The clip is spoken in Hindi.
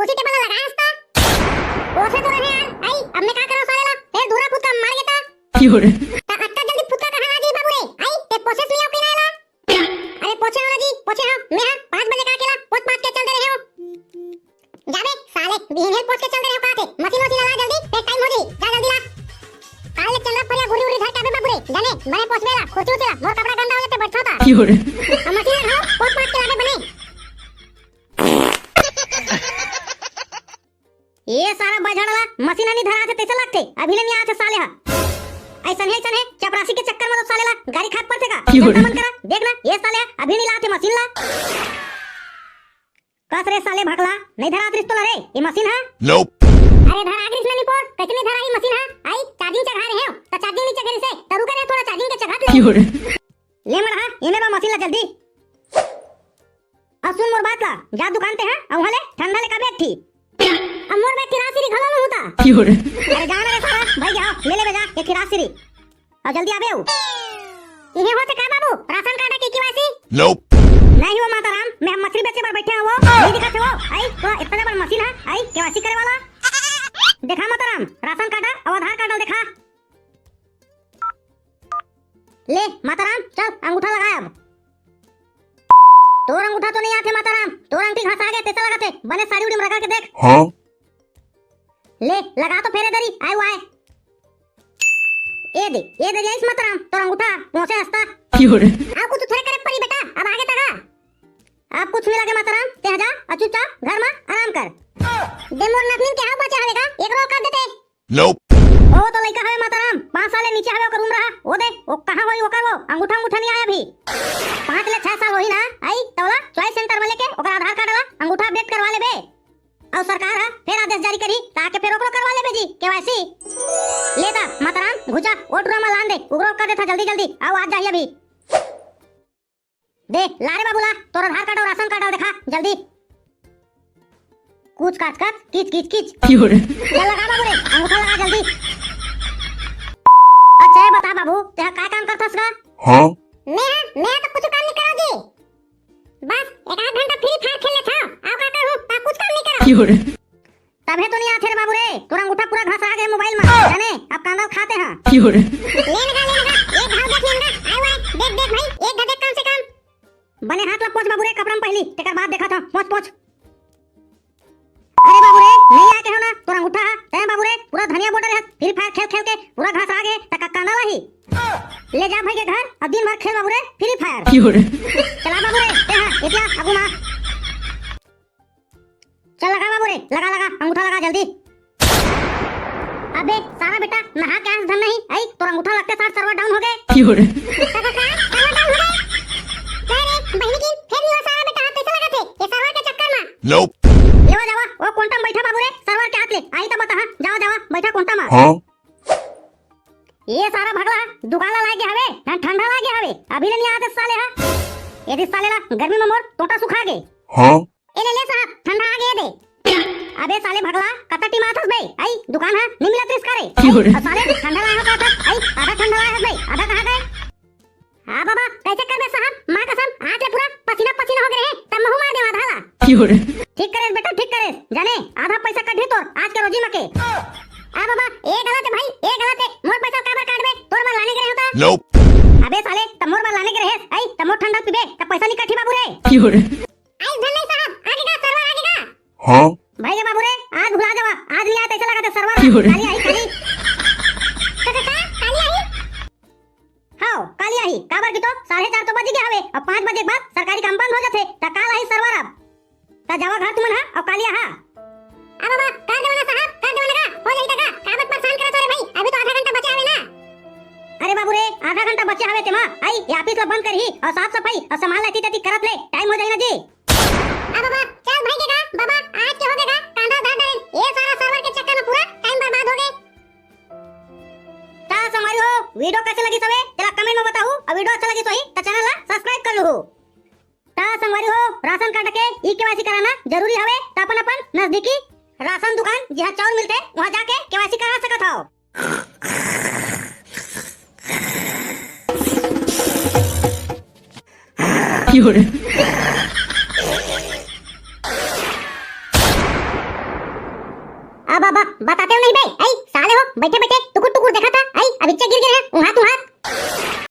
कुर्सी टेबल लगा हंसता ओसे तो रहे यार आई अब मैं क्या करो सालेला फिर दूरा फुटका मार देता Fiore, अत्ता जल्दी फुटका कहां आ गई बाबू रे आई ते प्रोसेस में आओ किनाला अरे पोछे वाला जी पोछे हां मैं हां 5 बजे का अकेला पोछ पाछ के चल दे रहे हो जाबे साले बिहेवियर पोछ के चल दे रहे हो कहां थे मशीन लगा जल्दी फिर टाइम हो गई जा जल्दी ला काले चंद्र पर घुरी उड़ी धर काबे बाबू रे जाने मैंने पोछवेला खुशी उतरा मोर कपड़ा गंदा हो जाते बैठा था Fiore, हम मशीन लगाओ पोछ पाछ के लागे बने ये सारा बजड़ला मशीननी धरा थे तैसे लगते अभी नहीं आते साले हा ऐसा है चपरासी के चक्कर में तो साले ला गाड़ी खाट पड़ते का मन करा देखना ये साले अभी नहीं लाते मशीन ला कस रे साले भगला नहीं धरा त्रिस तो रे ये मशीन है Nope. अरे धरा ग्रिस नहीं पोर कैसे नहीं धरा ये मशीन है आई चार्जिंग चढ़ा रहे हो तो चार्जिंग नहीं चढ़े से तरू करे थोड़ा चार्जिंग के चढ़ा ले Fiore, ले मड़ा ये मेरा मशीन ला जल्दी अब सुन मोर बात ला जा दुकान पे है अब हले ठंडा ले का बैठ थी अब मोर बैठ किरासी घलो में होता Fiore, अरे जाना रे साला भाई जाओ ले ले जा ये किरासी अब जल्दी आबे हो ये होते का बाबू राशन कार्ड की केवाईसी Nope. नहीं हो माता राम मैं मछली बेचे पर बैठे हैं वो नहीं दिखाते हो आई तो इतना बड़ा मशीन है आई केवाईसी करे वाला देखा माता राम राशन कार्ड और आधार कार्ड दिखा ले माता राम चल अंगूठा लगा अब तोर अंगूठा तो नहीं आते माता राम तोर अंगूठी घसा गए तेसा लगाते बने साड़ी उड़ी में लगा के देख Huh? ले लगा तो फेरे दरी आए वो आए ये दे इस माता राम तोर अंगूठा पहुंचे हंसता Fiore, आप कुछ थोड़े करे पड़ी बेटा अब आगे तक आप कुछ भी लगे माता राम ते जा अचुचा घर में आराम कर दे मोर नथनीन के हां बचा हवेगा एक रोल कर देते Nope. ओ तो लइका हवे माता राम 5 साल नीचे हवे ओकर उम्र रहा ओ दे ओ कहां होई ओकर वो अंगूठा नहीं आया अभी 5 ले 6 साल होई ना आई तोला चॉइस सेंटर में लेके ओकर आधार कार्ड वाला अंगूठा अपडेट करवा लेबे और सरकार है फिर आदेश जारी करी ताकि फिर ओकरो करवा लेबे जी केवाईसी लेता माता राम घुचा वोट रूम में लान दे उगरो कर देता जल्दी जल्दी आओ आज जाइए अभी दे लारे बाबूला तोर आधार कार्ड और राशन कार्ड दिखा जल्दी कुछ काट किच Fiore, चल लगा बाबू रे अंगूठा लगा जल्दी अच्छा ये बता बाबू ते काय काम करतस का Huh? मैं तो कुछ काम नहीं करोगी बस एक आध घंटा फ्री फायर खेले था आप का करूं ता कुछ काम नहीं करो Fiore, तबे तो नहीं आथे रे बाबू रे तोरा अंगूठा पूरा घसा गया मोबाइल में जाने अब कांदा खाते हैं Fiore, ले लगा एक घाव देख लेंगा आए वाले देख भाई एक धड़क काम से काम बने हाथ ला पोंछ बाबू रे कपड़ा में पहली तेकर बाद देखा था पोंछ अरे बाबू रे नहीं आके हो ना तोरा अंगूठा है बाबू रे पूरा धनिया बॉर्डर है फ्री फायर खेल के पूरा घास आ गए तक कांदा लाही ले जा भाई के घर अब दिन भर खेल बाबू रे फ्री फायर Fiore, चला बाबू रे हां इतना आगू ना चल लगा बाबू रे लगा अंगूठा लगा जल्दी अबे सारा बेटा नहा के आज धन नहीं आई तोरा अंगूठा लगते साथ सर्वर डाउन हो गए Fiore, सर्वर डाउन हो गए अरे बहनी की फिर ये सारा बेटा हाथ कैसे लगा थे ये सर्वर के चक्कर में Nope. लेवा जावा वो क्वांटम बैठा बाबू रे सर्वर के हाथ ले आई तो बता हां जावा बैठा क्वांटम में Huh? ये सारा भगला दुकान लागे हवे ना ठंडा लागे हवे अभी ले नहीं आते साले हा यदि साले ला गर्मी में मोर टोटा सुखा गए Huh? ए ले साहब ठंडा आ गए दे अबे साले भगला कतटी माथस बे आई दुकान है नहीं मिला त्रिस करे Fiore, साले ठंडा लाया का था आई आधा ठंडा लाया बे आधा कहां गए हां बाबा कैसे कर बे साहब मां कसम आज ले पूरा पसीना हो गए हैं तब मुंह मार दे आधा Fiore, ठीक करे बेटा ठीक करे जाने आधा पैसा कट तोर आज के रोजी मके आ बाबा ए गलत है भाई ए गलत है मोर पैसा काबर काट बे तोर बार लाने के रहे होता Nope. अबे साले तमोर बार लाने के रहे आई तमोर ठंडा पीबे तब पैसा नहीं कठी बाबू रे Fiore, आई धन नहीं साहब आगे का सर्वर आगे का Huh? भाई के बाबू रे आज भुला जावा आज लिया तैसे लगा दे सर्वर Fiore. काली आई काली हां काली आई काबर की तो 4:30 तो बज गए हवे अब 5 बजे के बाद सरकारी काम बंद हो जाथे त काल आई सर्वर अब त जावा घर तुमन हा अब कालिया हा आ बाबा कर देवना साहब कर देवना का हो जाई का काबत परेशान करत रे भाई अभी तो आधा घंटा बचा हवे ना अरे बाबू रे आधा घंटा बचा हवे तेमा आई ये ऑफिस ला बंद करही और साफ सफाई और संभाल लेती तती करत ले टाइम हो जाई ना जी आ बाबा चल भाई के का बाबा आज के हो गएगा कांदा धर दे ये सारा सर्वर के चक्कर में पूरा टाइम बर्बाद हो गए ता समारी हो वीडियो कैसे लगी सबे जरा कमेंट में बताओ और वीडियो अच्छा लगी तो ही तो चैनल ला सब्सक्राइब कर लो ता संगवारी हो राशन कार्ड के ई केवाईसी कराना जरूरी हवे त अपन नजदीकी राशन दुकान जहां चावल मिलते वहां जाके केवाईसी करा सकत हो Fiore, अब बताते हो नहीं बे? आई साले हो बैठे बैठे टुकुर टुकुर देखा था। आई अब इच्छा गिर गए हैं उहाँ तुहात।